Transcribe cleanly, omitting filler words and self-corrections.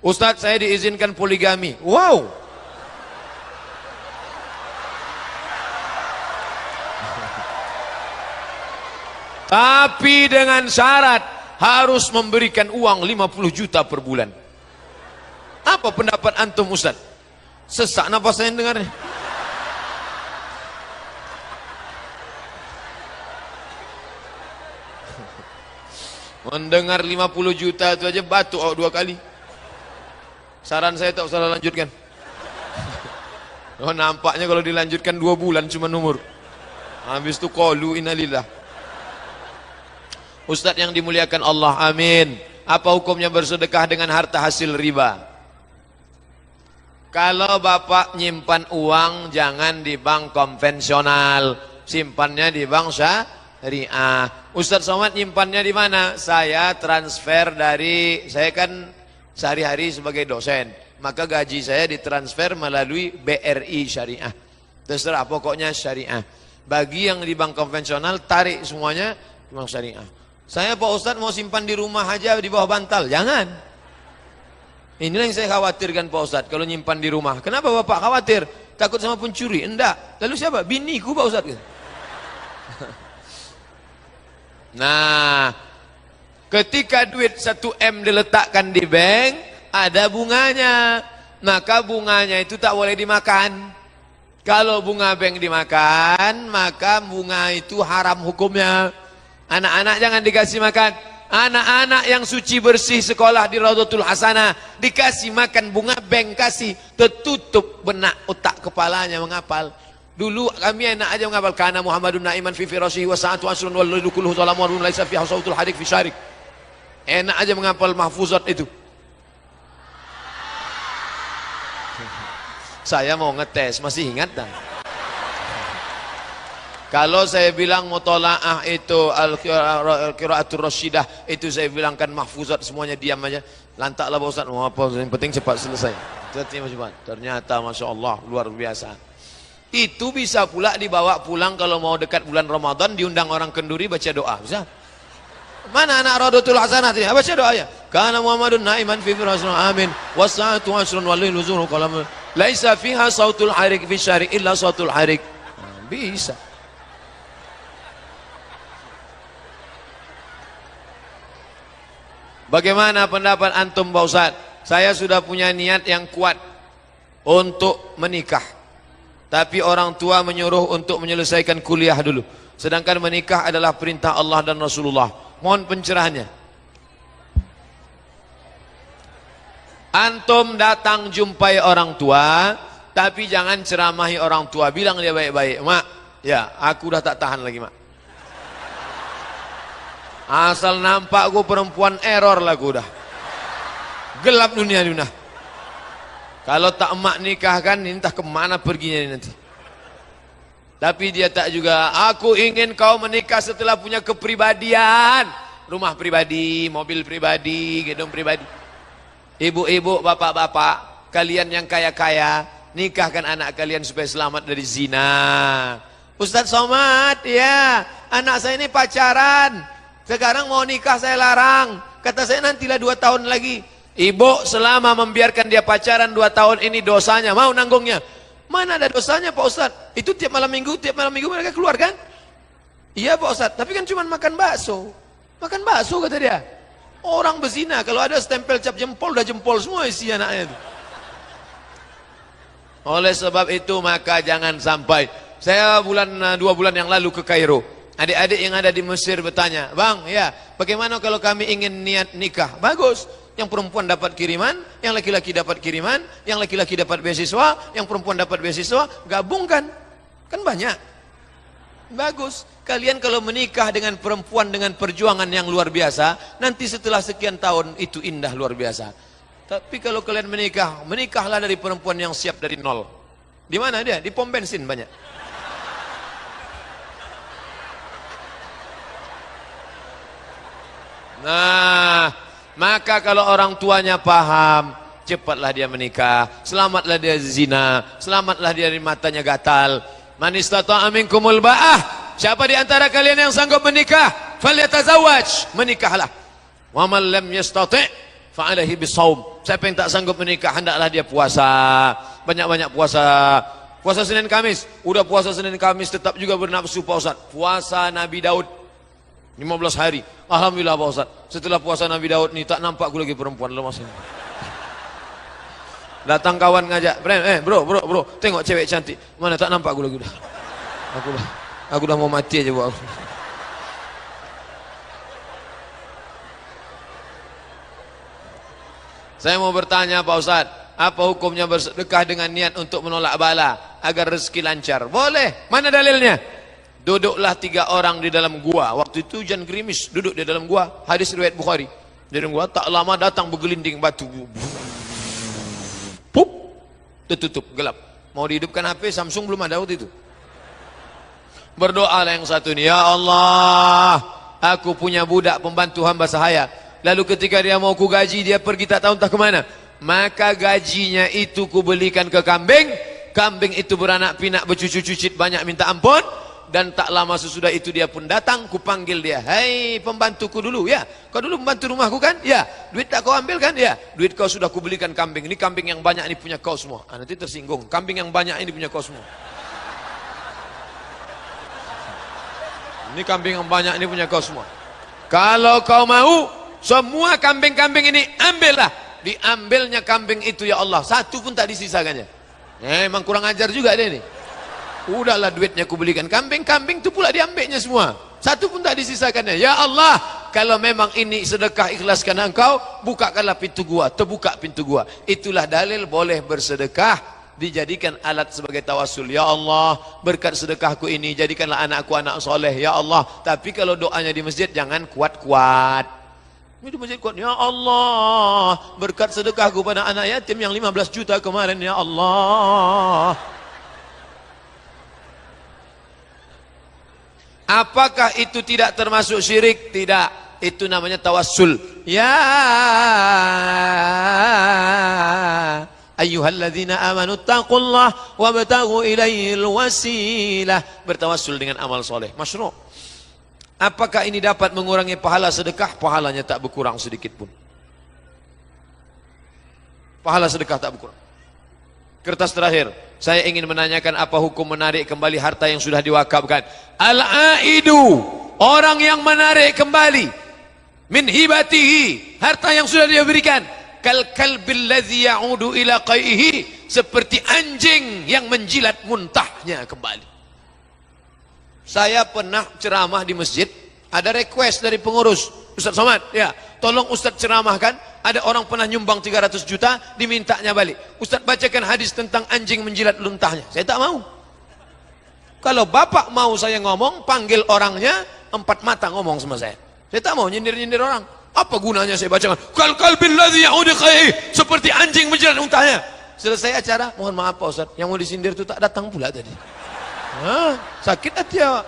Ustadz, saya diizinkan poligami. Wow. Tapi dengan syarat harus memberikan uang 50 juta per bulan. Apa pendapat antum Ustaz? Sesak nafas saya dengarnya. Mendengar 50 juta itu aja batuk 2 kali. Saran saya tak usah lanjutkan. Oh, nampaknya kalau dilanjutkan 2 bulan cuma umur. Habis itu qalu innalillah. Ustadz yang dimuliakan Allah, amin. Apa hukumnya bersedekah dengan harta hasil riba? Kalau bapak nyimpan uang jangan di bank konvensional, simpannya di bank syariah. Ustadz Somad nyimpannya di mana? Saya transfer dari, saya kan sehari-hari sebagai dosen, maka gaji saya ditransfer melalui BRI syariah. Terserah, pokoknya syariah. Bagi yang di bank konvensional tarik semuanya di bank syariah. Saya Pak Ustadz mau simpan di rumah aja di bawah bantal, jangan. Inilah yang saya khawatirkan Pak Ustadz, kalau nyimpan di rumah. Kenapa Bapak khawatir? Takut sama pencuri? Enggak. Lalu siapa? Biniku Pak Ustadz. Nah, ketika duit 1 M diletakkan di bank, ada bunganya. Maka bunganya itu tak boleh dimakan. Kalau bunga bank dimakan, maka bunga itu haram hukumnya. Anak-anak jangan dikasih makan. Anak-anak yang suci bersih sekolah di Raudhatul Hasanah dikasih makan bunga bank, kasih tertutup benak otak kepalanya menghafal. Dulu kami enak aja menghafal kana Muhammadun naiman fi firashihi wa sa'atu asrun wal lailu kulluhu zalamun wa laisa fiha sautul harik fi syarik. Enak aja menghafal mahfuzat itu. Saya mau ngetes, masih ingat dah. Kalau saya bilang mutola'ah itu al-qiraatul rasyidah, itu saya bilangkan mahfuzat semuanya diam aja. Lantaklah Pak Ustaz, apa yang penting cepat selesai. Ternyata Masya Allah luar biasa. Itu bisa pula dibawa pulang kalau mau dekat bulan Ramadan, diundang orang kenduri baca doa. Bisa? Mana anak Raudhatul Hasanah? Baca doa ya. Kana Muhammadun naiman fi firashihi amin. Wasa'atu asrun wal lailu zuru qalam. Laisa fiha sautul harik fi syari illa sautul harik. Bisa. Bagaimana pendapat antum Pak Ustaz? Saya sudah punya niat yang kuat untuk menikah, tapi orang tua menyuruh untuk menyelesaikan kuliah dulu. Sedangkan menikah adalah perintah Allah dan Rasulullah. Mohon pencerahannya. Antum datang jumpai orang tua, tapi jangan ceramahi orang tua. Bilang dia baik-baik, Mak, ya aku udah tak tahan lagi Mak. Asal nampak gue perempuan error lah gue udah. Gelap dunia. Kalau tak emak nikahkan, entah kemana perginya nanti. Tapi dia tak juga, aku ingin kau menikah setelah punya kepribadian. Rumah pribadi, mobil pribadi, gedung pribadi. Ibu-ibu, bapak-bapak, kalian yang kaya-kaya, nikahkan anak kalian supaya selamat dari zina. Ustadz Somad, ya, anak saya ini pacaran. Sekarang mau nikah saya larang. Kata saya nantilah 2 tahun lagi. Ibu selama membiarkan dia pacaran 2 tahun ini dosanya. Mau nanggungnya? Mana ada dosanya Pak Ustadz? Itu tiap malam minggu mereka keluar kan? Iya Pak Ustadz, tapi kan cuma makan bakso. Makan bakso kata dia. Orang berzina kalau ada stempel cap jempol, udah jempol semua isi anaknya itu. Oleh sebab itu maka jangan sampai. Saya 2 bulan yang lalu ke Kairo. Adik-adik yang ada di Mesir bertanya, Bang, ya, bagaimana kalau kami ingin niat nikah? Bagus, yang perempuan dapat kiriman, yang laki-laki dapat kiriman, yang laki-laki dapat beasiswa, yang perempuan dapat beasiswa, gabungkan, kan banyak. Bagus, kalian kalau menikah dengan perempuan dengan perjuangan yang luar biasa, nanti setelah sekian tahun itu indah luar biasa. Tapi kalau kalian menikahlah dari perempuan yang siap dari nol. Di mana dia? Di pom bensin banyak. Nah, maka kalau orang tuanya paham, cepatlah dia menikah, selamatlah dia zina, selamatlah dia dari matanya gatal. Man istata'a minkumul ba'ah, siapa di antara kalian yang sanggup menikah, falyatazawwaj, menikahlah. Wa man lam yastati' fa'alaihi bisawm. Siapa yang tak sanggup menikah, hendaklah dia puasa. Banyak-banyak puasa. Puasa Senin Kamis. Udah puasa Senin Kamis tetap juga bernafsu Pak Ustaz. Puasa Nabi Daud 15 hari. Alhamdulillah Pak Ustaz. Setelah puasa Nabi Daud nih tak nampak aku lagi perempuan lemas ini. Datang kawan ngajak, bro, tengok cewek cantik. Mana tak nampak aku lagi udah. Aku dah mau mati aja buat aku. Saya mau bertanya Pak Ustaz, apa hukumnya bersedekah dengan niat untuk menolak bala agar rezeki lancar? Boleh. Mana dalilnya? Duduklah 3 orang di dalam gua. Waktu itu hujan gerimis, duduk di dalam gua. Hadis riwayat Bukhari. Di dalam gua tak lama datang bergelinding batu. Pup, tertutup gelap. Mau dihidupkan HP Samsung belum ada waktu itu. Berdoalah yang satu ini, ya Allah, aku punya budak pembantu hamba sahaya. Lalu ketika dia mau ku gaji, dia pergi tak tahu entah kemana. Maka gajinya itu ku belikan ke kambing. Kambing itu beranak pinak, bercucu-cucit banyak minta ampun. Dan tak lama sesudah itu dia pun datang, ku panggil dia. Hei pembantuku dulu, ya. Kau dulu pembantu rumahku kan? Ya. Duit tak kau ambil kan? Ya. Duit kau sudah ku belikan kambing. Ini kambing yang banyak ini punya kau semua. Nanti tersinggung. Kambing yang banyak ini punya kau semua. Ini kambing yang banyak ini punya kau semua. Kalau kau mau, semua kambing-kambing ini ambillah. Diambilnya kambing itu ya Allah. Satu pun tak disisakannya. Emang kurang ajar juga dia ini. Udahlah duitnya aku belikan kambing-kambing itu pula diambilnya semua. Satu pun tak disisakannya. Ya Allah, kalau memang ini sedekah ikhlaskan engkau, bukakanlah pintu gua, terbuka pintu gua. Itulah dalil boleh bersedekah, dijadikan alat sebagai tawassul. Ya Allah, berkat sedekahku ini jadikanlah anakku anak soleh. Ya Allah. Tapi kalau doanya di masjid jangan kuat-kuat. Di masjid kuat. Ya Allah, berkat sedekahku pada anak yatim yang 15 juta kemarin. Ya Allah. Apakah itu tidak termasuk syirik? Tidak. Itu namanya tawassul. Ya ayyuhalladzina amanu taqullah wabtaghu ilaihil wasilah. Bertawassul dengan amal soleh. Masyru'. Apakah ini dapat mengurangi pahala sedekah? Pahalanya tak berkurang sedikit pun. Pahala sedekah tak berkurang. Kertas terakhir. Saya ingin menanyakan apa hukum menarik kembali harta yang sudah diwakafkan. Al-aidu, orang yang menarik kembali min hibatihi, harta yang sudah dia berikan. Kal kalbil ladzi ya'udu ila qaihi, seperti anjing yang menjilat muntahnya kembali. Saya pernah ceramah di masjid, ada request dari pengurus, Ustaz Somad, ya, tolong Ustaz ceramahkan. Ada orang pernah nyumbang 300 juta, dimintanya balik. Ustaz bacakan hadis tentang anjing menjilat luntahnya. Saya tak mau. Kalau bapak mau saya ngomong, panggil orangnya, 4 mata ngomong sama saya. Saya tak mau nyindir-nyindir orang. Apa gunanya saya bacakan? Kal billadzi ya'udu qaihi, seperti anjing menjilat luntahnya. Selesai acara, mohon maaf Pak Ustaz, yang mau disindir itu tak datang pula tadi. Sakit hati awak.